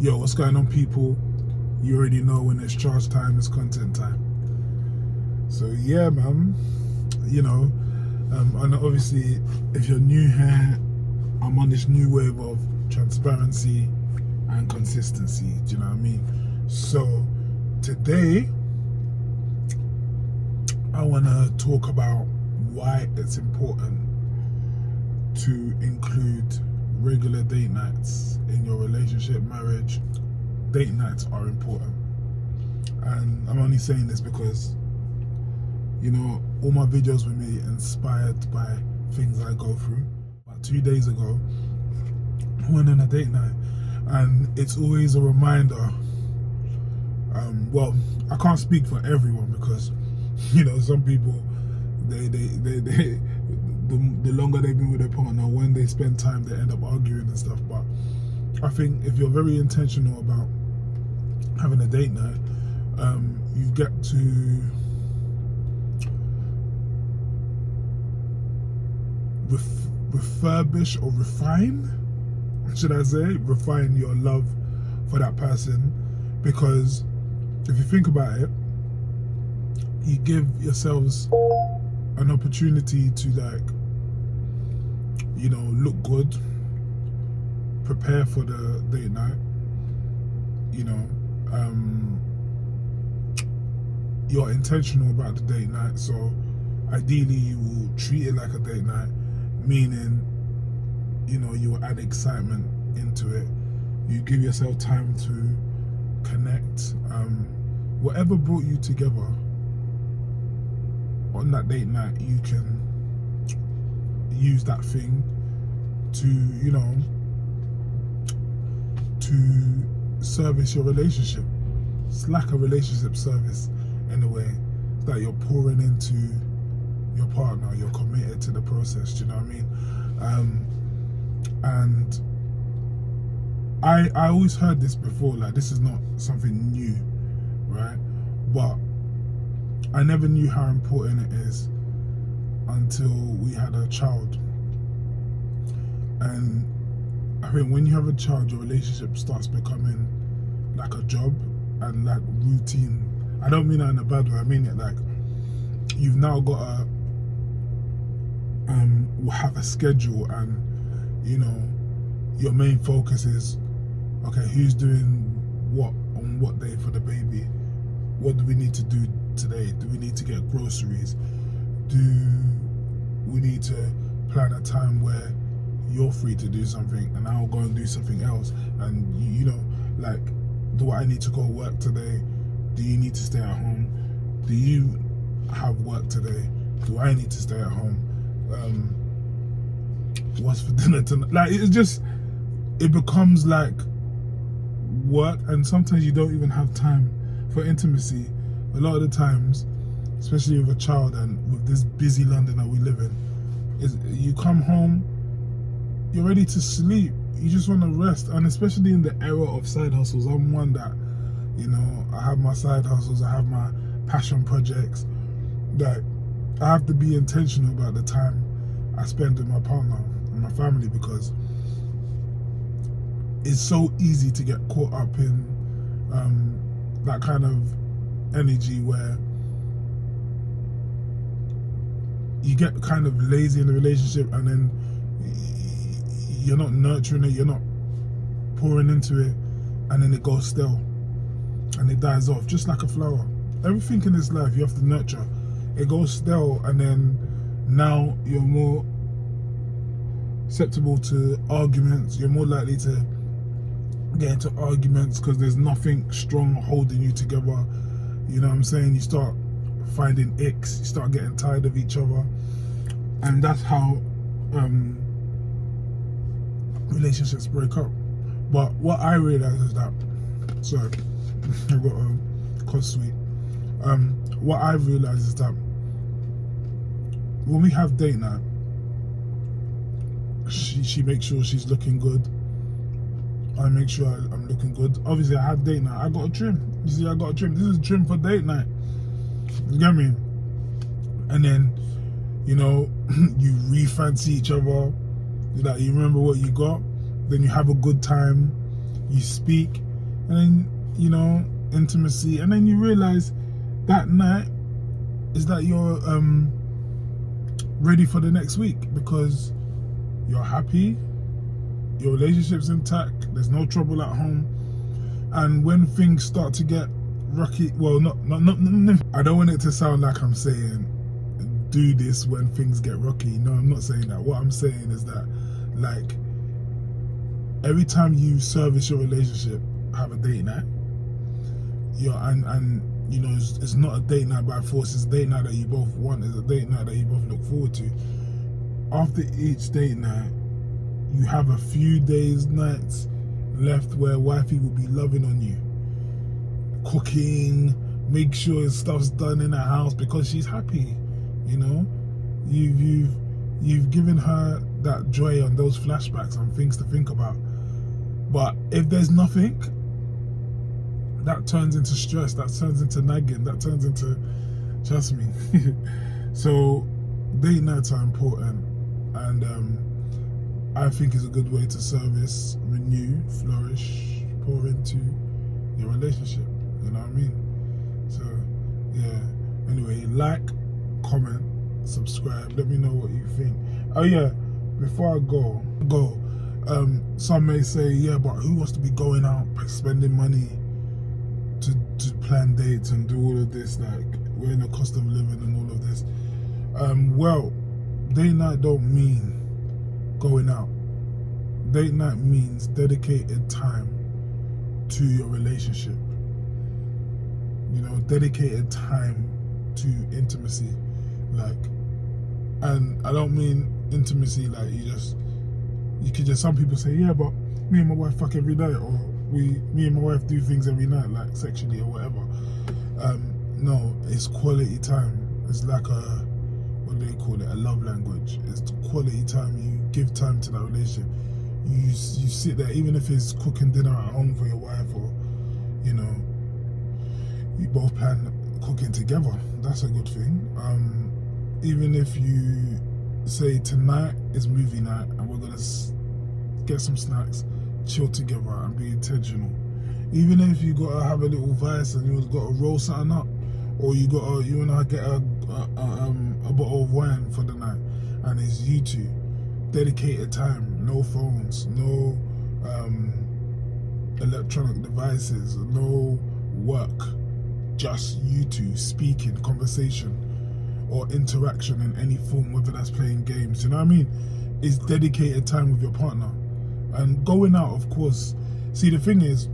Yo, what's going on, people? You already know when it's charge time, it's content time. So yeah, man, and obviously if you're new here, I'm on this new wave of transparency and consistency, do you know what I mean? So today I want to talk about why it's important to include regular date nights in your relationship, marriage. Date nights are important, and I'm only saying this because all my videos were made inspired by things I go through. About 2 days ago I went on a date night, and it's always a reminder. Well, I can't speak for everyone because some people the longer they've been with their partner, when they spend time, they end up arguing and stuff. But I think if you're very intentional about having a date night, you get to refurbish or refine, should I say, refine your love for that person. Because if you think about it, you give yourselves an opportunity to look good, prepare for the date night. You're intentional about the date night, so ideally you will treat it like a date night, meaning you will add excitement into it. You give yourself time to connect. Whatever brought you together on that date night, you can use that thing to service your relationship. It's like a relationship service in a way that you're pouring into your partner. You're committed to the process. Do you know what I mean? And I always heard this before. Like, this is not something new, right? But I never knew how important it is until we had a child. And I think when you have a child, your relationship starts becoming like a job and like routine. I don't mean that in a bad way. I mean it like you've now got to have a schedule, and your main focus is, okay, who's doing what on what day for the baby? What do we need to do today? Do we need to get groceries? Do we need to plan a time where you're free to do something and I'll go and do something else? And do I need to go work today? Do you need to stay at home? Do you have work today? Do I need to stay at home? What's for dinner tonight? Like, it becomes like work, and sometimes you don't even have time for intimacy. A lot of the times, especially with a child and with this busy London that we live in, is you come home, you're ready to sleep, you just want to rest. And especially in the era of side hustles, I'm one that I have my side hustles, I have my passion projects, that I have to be intentional about the time I spend with my partner and my family, because it's so easy to get caught up in that kind of energy where you get kind of lazy in the relationship, and then you're not nurturing it, you're not pouring into it, and then it goes stale and it dies off, just like a flower. Everything in this life you have to nurture. It goes stale, and then now you're more susceptible to arguments. You're more likely to get into arguments because there's nothing strong holding you together. You know what I'm saying? You start finding icks, you start getting tired of each other, and that's how relationships break up. But what I realize is that, sorry, I've got a cough sweet. What I realize is that when we have date night, she makes sure she's looking good. I make sure I'm looking good. Obviously, I have date night. I got a trim. You see, I got a trim. This is a trim for date night. You get me? And then, you re-fancy each other. You remember what you got. Then you have a good time. You speak. and then, you know, intimacy, and then you realize that night is that you're ready for the next week because you're happy, your relationship's intact, there's no trouble at home. And when things start to get rocky, well, not I don't want it to sound like I'm saying do this when things get rocky. No, I'm not saying that. What I'm saying is that, like, every time you service your relationship, have a date night. And you know, it's not a date night by force. It's a date night that you both want. It's a date night that you both look forward to. After each date night, you have a few days, nights left where wifey will be loving on you, cooking, make sure stuff's done in the house because she's happy. You know, you've given her that joy and those flashbacks and things to think about. But if there's nothing, that turns into stress, that turns into nagging, that turns into, trust me. So date nights are important, and I think it's a good way to service, renew, flourish, pour into your relationship. You know what I mean? So yeah. Anyway, like, comment, subscribe. Let me know what you think. Oh yeah, before I go. Some may say, yeah, but who wants to be going out spending money to plan dates and do all of this? Like, we're in a cost of living and all of this. Well, date night don't mean going out. Date night means dedicated time to your relationship. You know, dedicated time to intimacy. Like, and I don't mean intimacy like you could just, some people say, yeah, but me and my wife fuck every night, or me and my wife do things every night, like sexually or whatever. No, it's quality time. It's like what do they call it? A love language. It's quality time. You give time to that relationship. You sit there, even if it's cooking dinner at home for your wife, or, you know, you both plan cooking together. That's a good thing. Even if you say tonight is movie night and we're gonna get some snacks, chill together and be intentional. Even if you gotta have a little vice and you gotta roll something up, or you wanna get a bottle of wine for the night, and it's you two, dedicated time, no phones, no electronic devices, no work, just you two speaking, conversation, or interaction in any form, whether that's playing games, you know what I mean? It's dedicated time with your partner. And going out, of course. See, the thing is,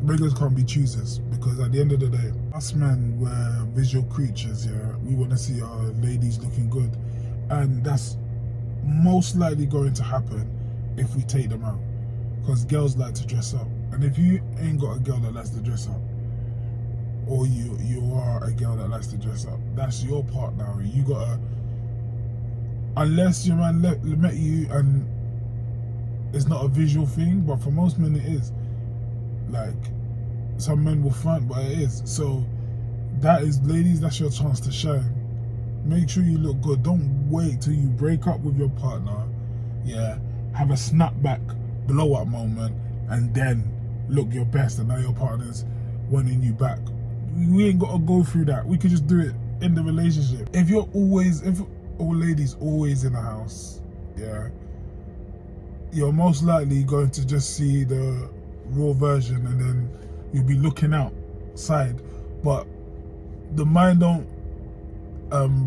beggars can't be choosers, because at the end of the day, us men, we're visual creatures, yeah? We want to see our ladies looking good. And that's most likely going to happen if we take them out, because girls like to dress up. And if you ain't got a girl that likes to dress up, or you are a girl that likes to dress up, that's your part now. You gotta, unless your man met you and it's not a visual thing, but for most men it is. Like, some men will front, but it is. So that is, ladies, that's your chance to shine. Make sure you look good. Don't wait till you break up with your partner, yeah, have a snapback, blow up moment, and then look your best, and now your partner's wanting you back. We ain't got to go through that. We could just do it in the relationship. If all ladies always in the house, yeah, you're most likely going to just see the raw version, and then you'll be looking outside. But the mind don't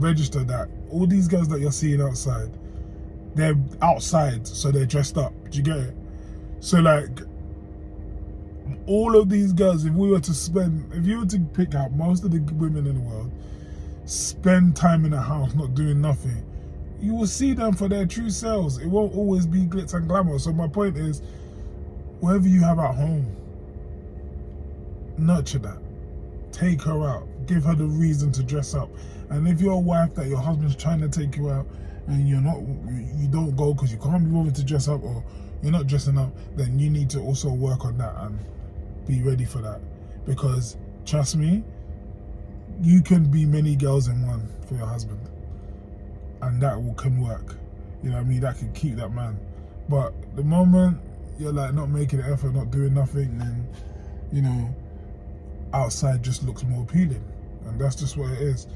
register that all these girls that you're seeing outside, they're outside, so they're dressed up. Do you get it? So, like, all of these girls, if you were to pick out most of the women in the world, spend time in the house not doing nothing, you will see them for their true selves. It won't always be glitz and glamour. So my point is, whatever you have at home, nurture that. Take her out. Give her the reason to dress up. And if you're a wife that your husband's trying to take you out and you don't go because you can't be bothered to dress up, or you're not dressing up, then you need to also work on that and be ready for that. Because trust me, you can be many girls in one for your husband, and that can work. You know what I mean? That can keep that man. But the moment you're like not making an effort, not doing nothing, then you know, outside just looks more appealing, and that's just what it is.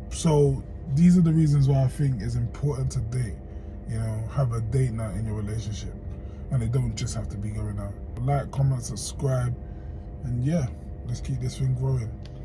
So these are the reasons why I think it's important to date. You know, have a date night in your relationship, and it don't just have to be going out. Like, comment, subscribe, and yeah, let's keep this thing growing.